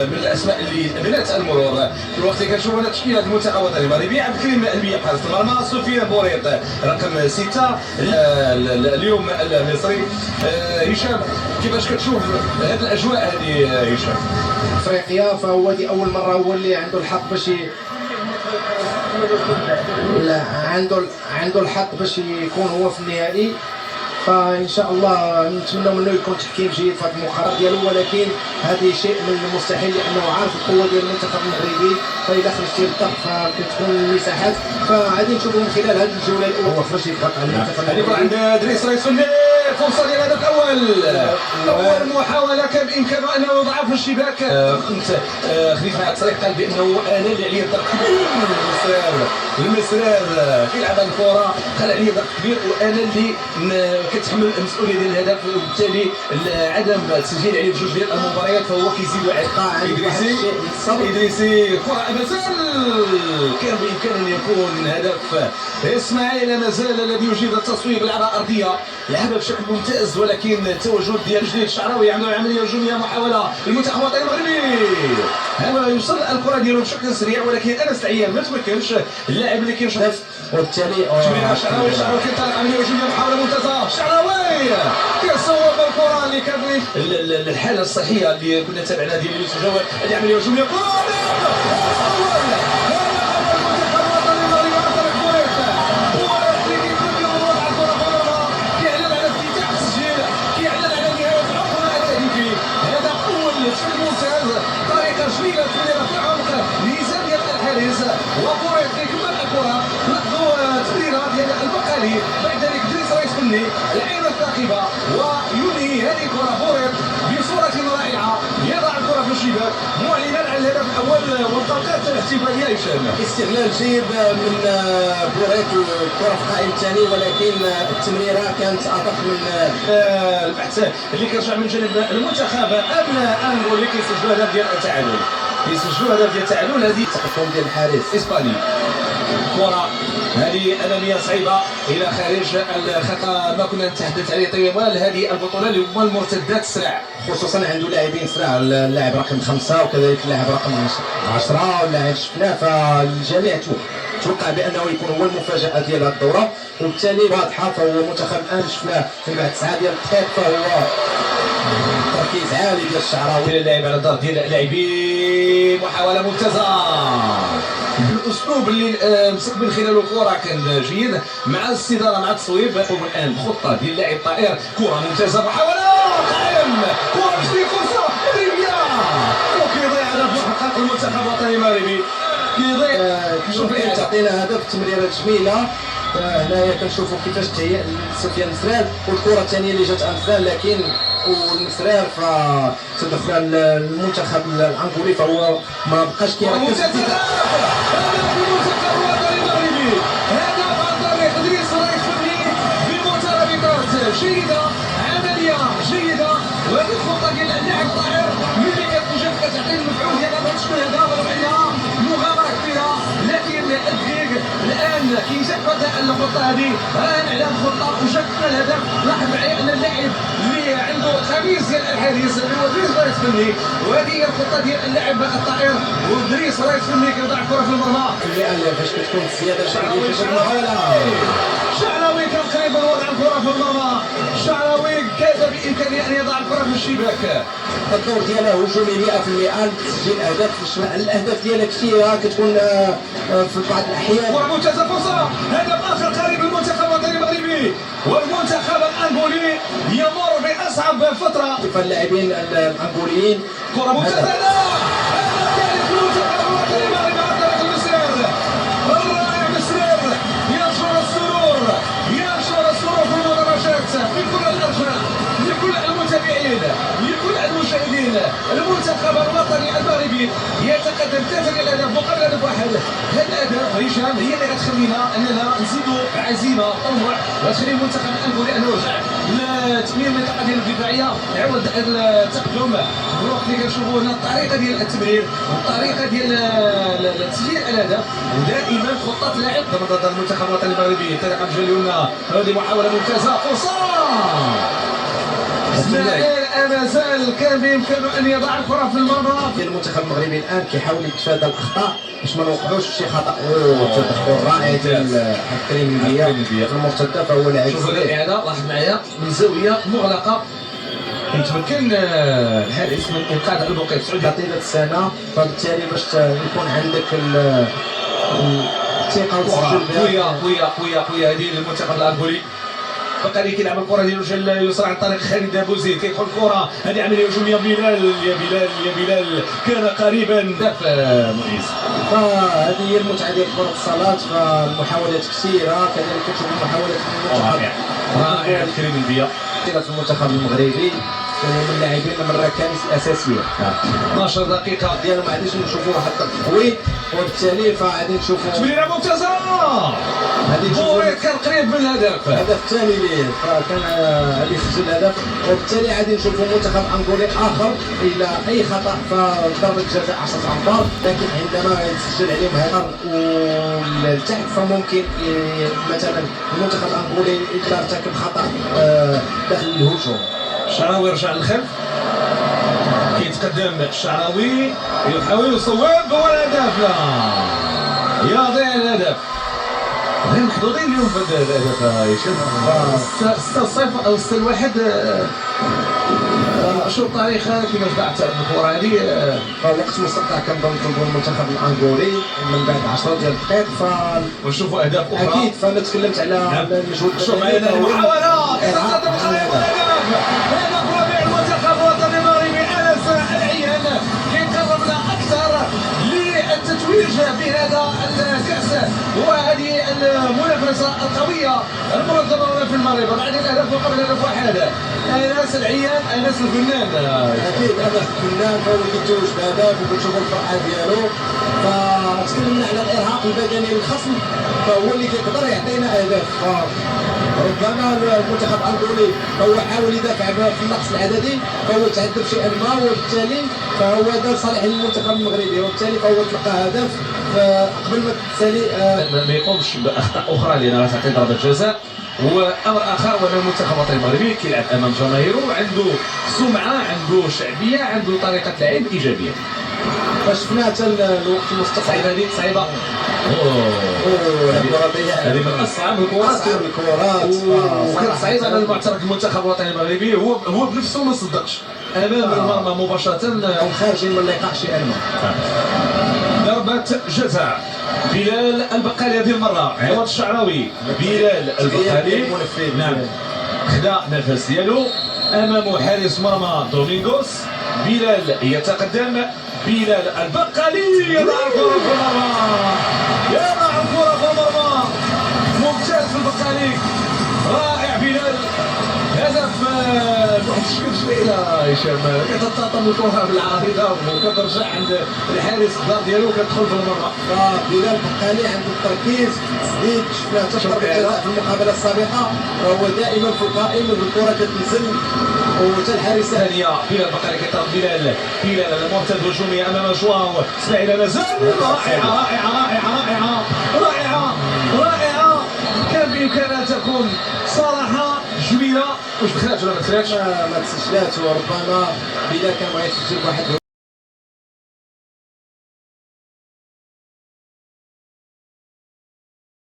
من الاسماء اللي بنات المرور في الوقت اللي كنشوفوا هنا تشكيله المنتخب الوطني المغربي: عبد الكريم البيع حارس المرمى، سفيان بوريط رقم 6 اليوم المصري. هشام، كيفاش كتشوف هذه الاجواء هذه هشام؟ افريقيا فهو دي اول مره هو اللي عنده الحق باش عنده الحق باش يكون هو في النهائي. فان شاء الله نتمنى منه يكون تحكيم جيد في هذه المقارنه ديالو، ولكن هذا شيء من المستحيل لانه عارف القوه ديال المنتخب المغربي. فاذا خرجتي للضغط فكتكون المساحات، فغادي نشوفوا من خلال هذه الجوله الاولى هو خرج يضغط على المنتخب المغربي. عند دريس رئيس فرصه ديال الهدف اول محاوله كان بامكانه انه يضعف في الشباك. كنت خليفه مع الطريق قال بانه انا اللي عليه الضغط كبير المسرار كيلعب الكره، قال عليه ضغط كبير وانا اللي كتحمل المسؤوليه ديال الهدف، وبالتالي عدم التسجيل عليه بجوج ديال المباريات فهو كيزيد على ادريسي كره امازال كان بامكانه ان يكون هدف. اسماعيل مازال الذي يجيد التصويب، لعبها ارضيه لعبها بشكل ممتاز، ولكن التواجد ديال جديد الشعراوي عنده عمليه هجوميه محاوله المنتخب الوطني المغربي. هذا يوصل الكره ديالو بشكل سريع، ولكن انس العيان ما تمكنش. اللاعب اللي كينشط وبالتالي الشعراوي كينطلق عمليه هجوميه محاوله ممتازه. الشعراوي كيصوب الكره اللي كان الحاله الصحيه اللي كنا تابعناها ديال يوسف جواد. هذه عمليه هجوميه جميله تمريره في عمق ميزان ديال الحارس وبوريط كيكمل الكره. لاحظوا تمريره ديال البقالي، بعد ذلك دريس رئيس بني العين الثاقبه وينهي هذه الكره بوريط بصوره رائعه، يضع الكره في الشباك معلنا على الهدف الاول والطاقات الاحتفاليه. هشام، استغلال جيد من بوريط الكره في القائم الثاني، ولكن التمريره كانت ادق من البحث اللي كيرجع من جانب المنتخب ابناء انغولي كيسجلوا هدف ديال التعادل. هذه تقدم ديال الحارس اسباني. كره هذه اماميه صعيبه الى خارج الخط، ما كنا نتحدث عليه طوال هذه البطوله اللي هما المرتدات السرع، خصوصا عنده لاعبين سرعه، اللاعب رقم 5 وكذلك اللاعب رقم 10 واللاعب شفناه. فالجميع توقع بانه يكون هو المفاجاه ديال هذه الدوره، وبالتالي واضحه. فهو منتخب الان شفناه من بعد 9 ديال الدقائق، فهو تركيز عالي ديال الشعراوي. اللاعب على الضغط ديال اللاعبين، محاوله ممتازه بالاسلوب اللي مسك من خلاله الكره كان جيد مع الاستداره مع التصويب. الان خطه ديال اللاعب طائر، كره ممتازه محاوله قائم، كره جديده فرصه ريبيا وكيضيع هدف حقق المنتخب الوطني المغربي. كيضيع تعطينا هدف تمريره جميله. هنايا كنشوفوا كيفاش تهيأ سفيان مسرار، والكره الثانيه اللي جات امثال لكن والمسرار فتدخل المنتخب العنقولي، فهو ما بقاش كيركز. جيدة، عملية جيدة، وهذه الخطة ديال اللاعب طاهر ملي كتوجد كتعطي المفعول ديالها باش تكون هدف ربعية، مغامرة كبيرة. لكن الدقيق الآن كيجبد الخطة هذه راهن على الخطة وجبنا الهدف. لاحظ معايا أن اللاعب اللي عنده خميس ديال الحارس اللي هو دريس رئيس بني، وهذه هي الخطة ديال اللاعب الطائر ودريس رئيس بني كيضع الكرة في المرمى. فاش كتكون الزيادة الشعراوي كان قريب من وضع الكرة في المرمى. الشعراوي كاد بإمكانه أن يضع الكرة في الشباك. الدور ديالها هجومي 100% تسجيل أهداف. الأهداف ديالها كثيرة كتكون في بعض الأحيان. كرة ممتازة، فرصة هدف آخر قريب للمنتخب الوطني المغربي، والمنتخب الأنغولي يمر بأصعب فترة. فاللاعبين الأنغوليين كرة ممتازة، ثالث المنتخب الوطني المغربي عن طريق المسرار الرائع. مسرار ينشر السرور في المدرجات في كل الأرجاء، لكل المتابعين لكل المشاهدين. المنتخب الوطني المغربي يتقدم 3 الاهداف مقابل هدف واحد. هذا الاهداف هشام هي اللي غتخلينا اننا نزيدوا عزيمه طموح، وتخلي المنتخب الانغولي انه يرجع لتكميل المنطقه ديال الدفاعيه يعود التقدم. الوقت اللي كنشوفوا هنا الطريقه ديال التمرير والطريقه ديال تسجيل الاهداف، ودائما خطه لاعب ضد المنتخب الوطني المغربي. الطريقه الجهه اليمنى، هذه محاوله ممتازه، فرصه اسماعيل مازال كان بإمكانه أن يضع الكرة في المرمى. ديال المنتخب المغربي الان كيحاول يتفادى الاخطاء باش ما نوقعوش شي خطا. تدخل رائع ديال عبد الكريم البيا في المرتده، فهو لاعب شوف هذه الإعادة، لاحظ معايا من زاوية مغلقة يتمكن الحارس من إنقاذ البقية السعودي طيله السنه، فبالتالي باش يكون عندك الثقه وتسجل بها. قوية هذه للمنتخب الأنغولي. بقى اللي كيلعب الكره ديالو جا اليسرى عن طريق خالد ابوزيد، كيدخل الكره، هذه عمليه هجوميه. بلال كان قريبا مؤيس. فهذه هي المتعه ديال كره الصالات، فالمحاولات كثيره، كذلك كتشوف المحاولات من المنتخب رائع كريم البيا في المنتخب المغربي، من اللاعبين من الركائز الاساسيه. 12 دقيقه ديالو ما عادش نشوفوا واحد التقويض، وبالتالي فغادي نشوفوا تمريره ممتازه. هذه بوريت كان قريب من الهدف. الهدف الثاني ليه، فكان غادي يسجل الهدف، وبالتالي غادي نشوفوا منتخب انغولي اخر الى اي خطا فضربه جزاء 10 امتار، لكن عندما يتسجل عليهم هدف والتحت فممكن مثلا المنتخب الانغولي اذا ارتكب خطا داخل الهجوم. الشعراوي رجع للخلف، كيتقدم الشعراوي يحاول يصوب، والهدف لا يضيع الهدف. غير محظوظين اليوم في هذا الهدف هشام. 6-0 او 6-1. شو التاريخ كيفاش ضاعت الكره هذه؟ وقت مستقطع كنظن تنظن المنتخب الانغولي من بعد 10 ديال الدقائق ونشوفوا اهداف اخرى. اكيد، فانا تكلمت على المجهود. شوف معايا المحاوله تقدم الهدف ربيع المنتخب الوطني المغربي انس العيان كيقرب لنا اكثر للتتويج بهذا الكاس وهذه المنافسه القويه المنظمه هنا في المغرب. بعد الهدف وقبل الهدف واحد، انس العيان، انس الفنان. اكيد انس الفنان فهو اللي كيتوج بهدف، وكنشوفوا الفرحه ديالو. فتكلمنا على الارهاق البدني للخصم، فهو اللي كيقدر يعطينا اهداف. ربما المنتخب الانغولي فهو حاول يدافع في النقص العددي، فهو تعذب شيئا ما، وبالتالي فهو دار صالح للمنتخب المغربي، وبالتالي فهو تلقى هدف قبل ما تسالي ما يقومش باخطاء اخرى لانها تعطي ضربه جزاء. وامر اخر هو ان المنتخب الوطني المغربي كيلعب امام جماهيره، عنده سمعه، عنده شعبيه، عنده طريقه لعب ايجابيه. فشفنا حتى الوقت المستقبل. صعيبه هذه صعيبه. هذه من اصعب الكرات. وكانت صعيبه على المعترك المنتخب الوطني المغربي، هو بنفسه ما صدقش امام المرمى مباشره. هم خارجين من اللقاء شيئا ما. ضربه جزاء بلال البقالي هذه المره عوض الشعراوي. بلال البقالي نعم خدا نفس ديالو امامه حارس مرمى دومينغوس. بلال يتقدم، بلال البقالي يضع الكره في المرمى، يضع الكره في المرمى. ممتاز في البقالي، رائع بلال. هدف بواحد الشكل شويه هشام، كتطاطم الكره بالعارضه وكترجع عند الحارس الدار ديالو كتدخل في المرمى. فبلال البقالي عنده التركيز سديد، شفناه حتى ضربه جزاء في المقابله السابقه، فهو دائما في القائم، الكره كتنزل وحتى الحارس الثانيه. بلال البقالي كيطرد بلال المرتد هجومي امام جواو اسماعيل مازال. رائعه كان بامكانها تكون صراحه جميله. واش دخلات ولا ما دخلاتش؟ ما تسجلات، وربما بلال كان بغى يسجل بواحد